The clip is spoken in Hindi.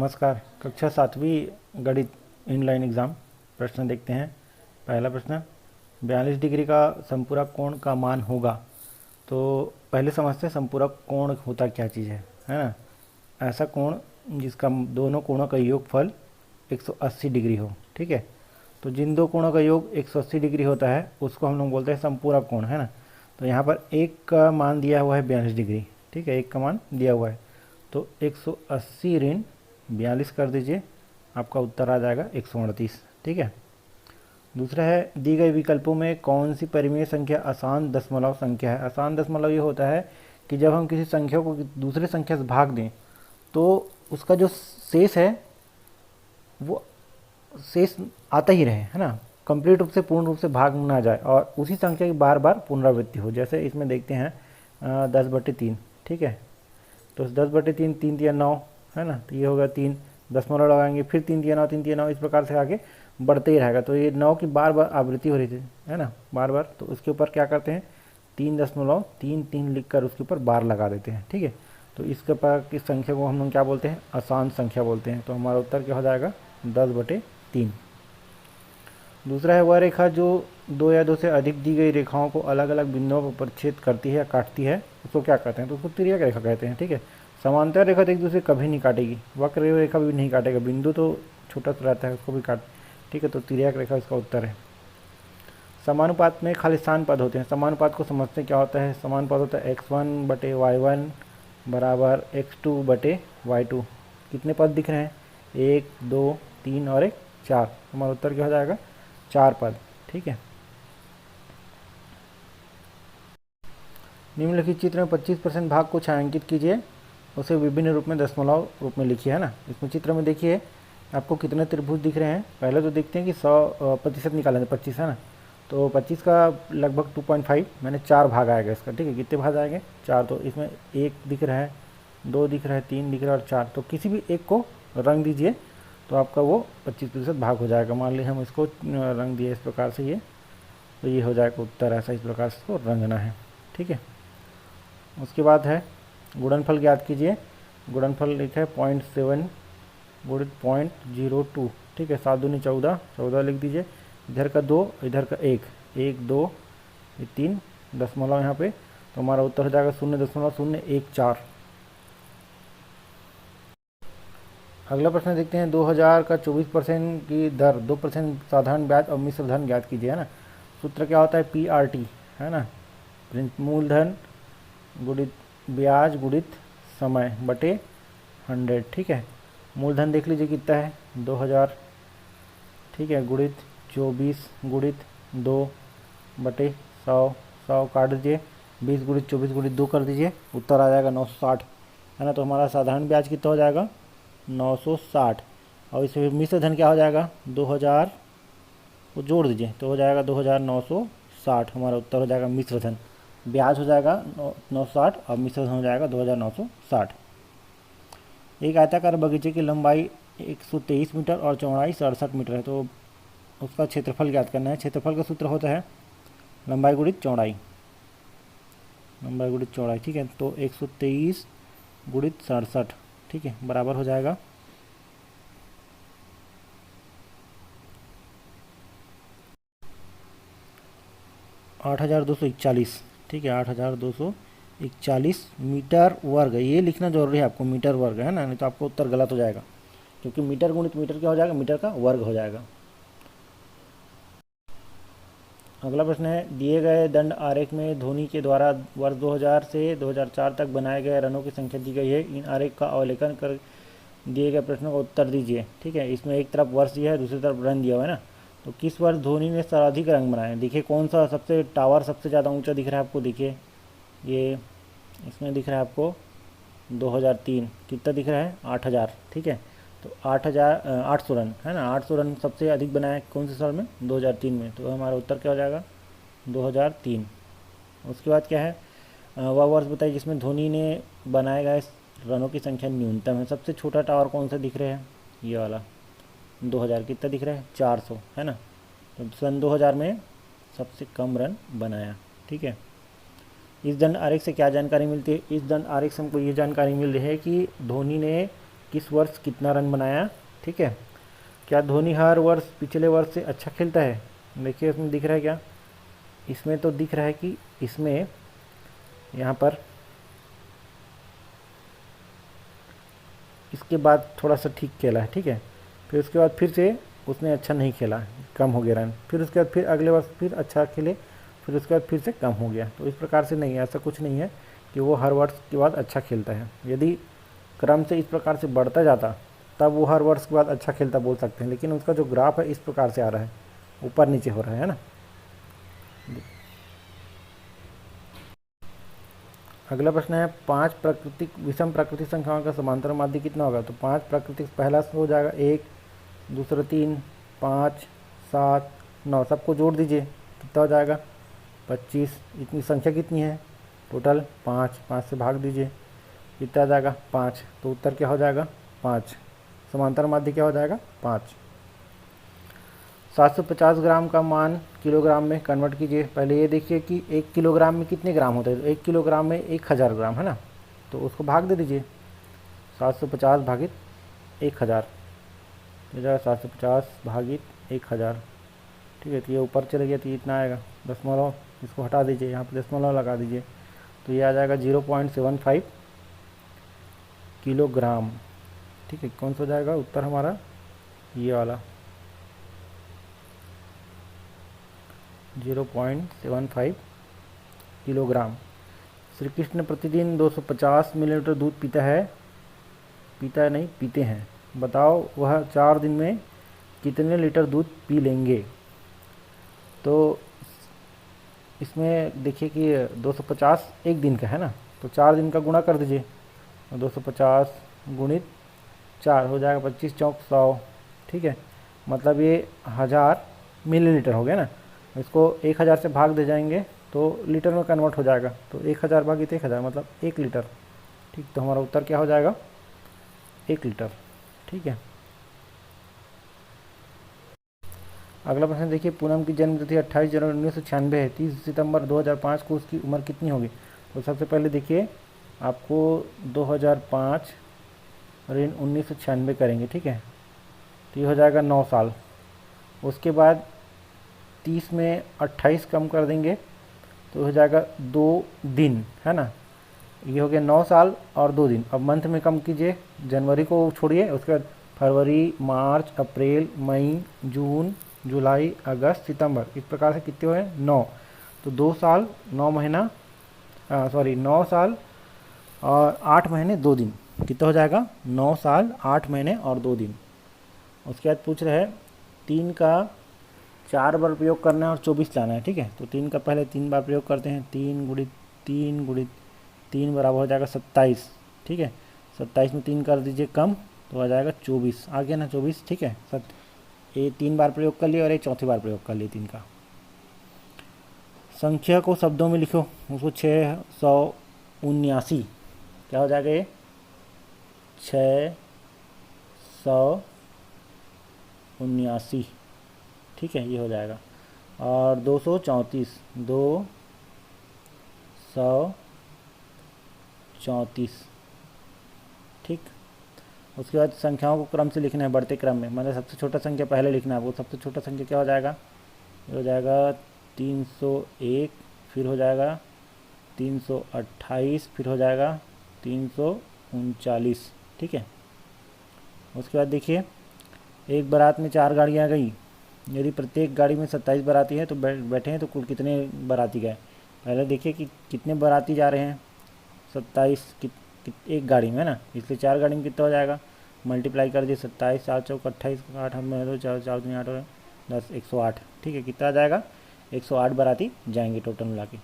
नमस्कार। कक्षा 7वीं गणित इनलाइन एग्ज़ाम प्रश्न देखते हैं। पहला प्रश्न, 42 डिग्री का संपूरक कोण का मान होगा। तो पहले समझते हैं संपूरक कोण होता क्या चीज़ है ना। ऐसा कोण जिसका दोनों कोणों का योगफल 180 डिग्री हो। ठीक है, तो जिन दो कोणों का योग 180 डिग्री होता है उसको हम लोग बोलते हैं संपूरक कोण, है ना। तो यहाँ पर एक का मान दिया हुआ है 42 डिग्री। ठीक है, एक का मान दिया हुआ है, तो 180 ऋण 42 कर दीजिए, आपका उत्तर आ जाएगा 138। ठीक है। दूसरा है, दी गई विकल्पों में कौन सी परिमेय संख्या आसान दशमलव संख्या है। आसान दशमलव ये होता है कि जब हम किसी संख्या को दूसरे संख्या से भाग दें तो उसका जो शेष है वो शेष आता ही रहे, है ना। कंप्लीट रूप से पूर्ण रूप से भाग ना जाए और उसी संख्या की बार बार पुनरावृत्ति हो। जैसे इसमें देखते हैं 10/3। ठीक है, तो 10/3 3 तिया 9, है ना। तो ये होगा 3, दशमलव लगाएंगे, फिर 3 तिया 9, 3 तिया 9, इस प्रकार से आगे बढ़ते ही रहेगा। तो ये 9 की बार बार आवृत्ति हो रही थी, है ना, बार बार। तो उसके ऊपर क्या करते हैं, 3.33 लिख कर उसके ऊपर बार लगा देते हैं। ठीक है, तो इसके पर इस संख्या को हम लोग क्या बोलते हैं, आसान संख्या बोलते हैं। तो हमारा उत्तर क्या हो जाएगा, 10/3। दूसरा है, वह रेखा जो 2 या 2 से अधिक दी गई रेखाओं को अलग अलग बिंदुओं पर छेद करती है या काटती है, उसको क्या कहते हैं, तो उसको तिर्यक रेखा कहते हैं। ठीक है, समांतर रेखा तो एक दूसरे कभी नहीं काटेगी, वक्र रेखा भी नहीं काटेगा, बिंदु तो छोटा सा रहता है उसको भी काट। ठीक है, तो तिर्यक रेखा इसका उत्तर है। समानुपात में खालिस्तान पद होते हैं। समानुपात को समझते क्या होता है। समानुपात होता है x1/y1 बराबर x2/y2। कितने पद दिख रहे हैं, 1 2 3 और 1 4। हमारा उत्तर क्या हो जाएगा, 4 पद। ठीक है। निम्नलिखित चित्र में 25% भाग को छायांकित कीजिए, उसे विभिन्न रूप में दशमलव रूप में लिखिए, है ना। इसमें चित्र में देखिए आपको कितने त्रिभुज दिख रहे हैं। पहले तो देखते हैं कि 100% निकालेंगे, 25 है ना। तो 25 का लगभग 2.5 मैंने 4 भाग आएगा इसका। ठीक है, कितने भाग आएंगे, 4। तो इसमें 1 दिख रहा है, 2 दिख रहा है, 3 दिख रहा है और 4। तो किसी भी एक को रंग दीजिए तो आपका वो 25% भाग हो जाएगा। मान लीजिए हम इसको रंग दिए इस प्रकार से, ये तो ये हो जाएगा उत्तर। ऐसा इस प्रकार से इसको रंगना है। ठीक है। उसके बाद है गुणनफल ज्ञात कीजिए। गुणनफल लिखा है 0.7 गुणित 0.02। ठीक है, 7 दूनी 14, 14 लिख दीजिए। इधर का 2, इधर का 1, 1 2 3 दशमलव यहाँ पे, तो हमारा उत्तर हो जाएगा 0.014। अगला प्रश्न देखते हैं। 2000 का 24% की दर 2% साधारण ब्याज और मिश्र धन ज्ञात कीजिए, है ना। सूत्र क्या होता है, PRT, है ना। मूलधन गुणित ब्याज गुणित समय बटे 100। ठीक है, मूलधन देख लीजिए कितना है, 2000। ठीक है, गुणित 24 गुणित 2 बटे 100, 100 काट दीजिए, 20 गुणित 24 गुणित 2 कर दीजिए, उत्तर आ जाएगा 960, है ना। तो हमारा साधारण ब्याज कितना हो जाएगा, 960। और इसमें मिश्र धन क्या हो जाएगा, 2000 को जोड़ दीजिए तो हो जाएगा 2960। हमारा उत्तर हो जाएगा मिश्र धन। ब्याज हो जाएगा 960 और मिश्र धन हो जाएगा 2960। एक आयताकार बगीचे की लंबाई 123 मीटर और चौड़ाई 67 मीटर है, तो उसका क्षेत्रफल ज्ञात करना है। क्षेत्रफल का सूत्र होता है लंबाई गुणित चौड़ाई, लंबाई गुणित चौड़ाई। ठीक है, तो 123 गुणित 67, ठीक है, बराबर हो जाएगा 8241। ठीक है, 8241 मीटर वर्ग। ये लिखना जरूरी है आपको, मीटर वर्ग, है ना, नहीं तो आपको उत्तर गलत हो जाएगा, क्योंकि मीटर गुणित मीटर क्या हो जाएगा, मीटर का वर्ग हो जाएगा। अगला प्रश्न है, दिए गए दंड आरेख में धोनी के द्वारा वर्ष 2000 से 2004 तक बनाए गए रनों की संख्या दी गई है। इन आरेख का अवलोकन कर दिए गए प्रश्नों का उत्तर दीजिए। ठीक है, इसमें एक तरफ वर्ष दिया है, दूसरी तरफ रन दिया हुआ है ना। तो किस वर्ष धोनी ने सर्वाधिक रन बनाए, देखिए कौन सा सबसे टावर सबसे ज़्यादा ऊंचा दिख रहा है आपको, देखिए ये इसमें दिख रहा है आपको 2003, कितना दिख रहा है, 8000। ठीक है, तो 800 रन, है ना। 800 रन सबसे अधिक बनाया कौन से साल में, 2003 में। तो हमारा उत्तर क्या हो जाएगा, 2003। उसके बाद क्या है, वह वर्ष बताइए जिसमें धोनी ने बनाए गए रनों की संख्या न्यूनतम है। सबसे छोटा टावर कौन सा दिख रहा है, ये वाला 2000, कितना दिख रहा है, 400, है ना। तो सन 2000 में सबसे कम रन बनाया। ठीक है, इस दंड आरेख से क्या जानकारी मिलती है। इस दंड आरेख से हमको ये जानकारी मिल रही है कि धोनी ने किस वर्ष कितना रन बनाया, ठीक है। क्या धोनी हर वर्ष पिछले वर्ष से अच्छा खेलता है? देखिए इसमें दिख रहा है क्या, इसमें तो दिख रहा है कि इसमें यहाँ पर इसके बाद थोड़ा सा ठीक खेला है, ठीक है। फिर उसके बाद फिर से उसने अच्छा नहीं खेला, कम हो गया रन। फिर उसके बाद फिर अगले वर्ष फिर अच्छा खेले, फिर उसके बाद फिर से कम हो गया। तो इस प्रकार से नहीं है, ऐसा कुछ नहीं है कि वो हर वर्ष के बाद अच्छा खेलता है। यदि क्रम से इस प्रकार से बढ़ता जाता तब वो हर वर्ष के बाद अच्छा खेलता बोल सकते हैं, लेकिन उसका जो ग्राफ है इस प्रकार से आ रहा है, ऊपर नीचे हो रहा है ना। अगला प्रश्न है 5 प्राकृतिक विषम प्राकृतिक संख्याओं का समांतर माध्य कितना होगा? तो 5 प्राकृतिक पहला हो जाएगा 1, दूसरा 3, 5, 7, 9, सबको जोड़ दीजिए, कितना हो जाएगा 25। इतनी संख्या कितनी है टोटल? 5, 5 से भाग दीजिए, कितना आ जाएगा 5। तो उत्तर क्या हो जाएगा 5। समांतर माध्य क्या हो जाएगा 5। 750 ग्राम का मान किलोग्राम में कन्वर्ट कीजिए। पहले ये देखिए कि 1 किलोग्राम में कितने ग्राम होते हैं, तो 1 किलोग्राम में 1000 ग्राम है ना, तो उसको भाग दे दीजिए 750 भागित 1000, तो जाएगा 750 भागित 1000, ठीक है। तो ये ऊपर चले गया तो इतना आएगा, दशमलव इसको हटा दीजिए, यहाँ पर दशमलव लगा दीजिए, तो ये आ जाएगा 0.75 किलोग्राम, ठीक है। कौन सा हो जाएगा उत्तर हमारा? ये वाला 0.75 किलोग्राम। श्री कृष्ण प्रतिदिन 250 मिलीलीटर दूध पीते हैं। बताओ वह 4 दिन में कितने लीटर दूध पी लेंगे? तो इसमें देखिए कि 250 एक दिन का है ना, तो 4 दिन का गुणा कर दीजिए, 250 गुणित 4 हो जाएगा 25 चौक 100, ठीक है। मतलब ये 1000 मिलीलीटर हो गया ना, इसको 1000 से भाग दे जाएंगे तो लीटर में कन्वर्ट हो जाएगा, तो 1000 भागित 1000 मतलब 1 लीटर, ठीक। तो हमारा उत्तर क्या हो जाएगा 1 लीटर, ठीक है। अगला प्रश्न देखिए, पूनम की जन्म तिथि 28 जनवरी 1996 है, 30 सितंबर 2005 को उसकी उम्र कितनी होगी? तो सबसे पहले देखिए आपको 2005 ऋण 1996 करेंगे, ठीक है, तो ये हो जाएगा 9 साल। उसके बाद 30 में 28 कम कर देंगे तो हो जाएगा 2 दिन, है ना। ये हो गया 9 साल और 2 दिन। अब मंथ में कम कीजिए, जनवरी को छोड़िए, उसके बाद फरवरी, मार्च, अप्रैल, मई, जून, जुलाई, अगस्त, सितंबर, इस प्रकार से कितने हुए 9। तो 2 साल 9 महीना 9 साल और 8 महीने 2 दिन, कितना हो जाएगा 9 साल 8 महीने और 2 दिन। उसके बाद पूछ रहे हैं 3 का 4 बार प्रयोग करना है और 24 लाना है, ठीक है। तो 3 का पहले 3 बार प्रयोग करते हैं, 3 गुणित 3 गुणित 3 बराबर हो जाएगा 27, ठीक है। 27 में 3 कर दीजिए कम तो आ जाएगा 24, आ गया ना 24, ठीक है। ये 3 बार प्रयोग कर लिए और ये चौथी बार प्रयोग कर लिए 3 का। संख्या को शब्दों में लिखो, उसको 679, क्या हो जाएगा ये 679, ठीक है, ये हो जाएगा। और 234, 234, ठीक। उसके बाद संख्याओं को क्रम से लिखना है, बढ़ते क्रम में, मतलब सबसे छोटा संख्या पहले लिखना है। वो सबसे छोटा संख्या क्या हो जाएगा, ये हो जाएगा 301, फिर हो जाएगा 328, फिर हो जाएगा 339, ठीक है। उसके बाद देखिए एक बारात में 4 गाड़ियाँ गई, यदि प्रत्येक गाड़ी में 27 बाराती है तो बैठे हैं तो कुल कितने बाराती गए? पहले देखिए कि कितने बाराती जा रहे हैं, 27 एक गाड़ी में है ना, इसलिए 4 गाड़ी में कितना हो जाएगा, मल्टीप्लाई कर दिए 27, 7 चौक 28, 8 में तो 4 4 8 10 108, ठीक है। कितना आ जाएगा 108 बाराती जाएंगे टोटल मिला के।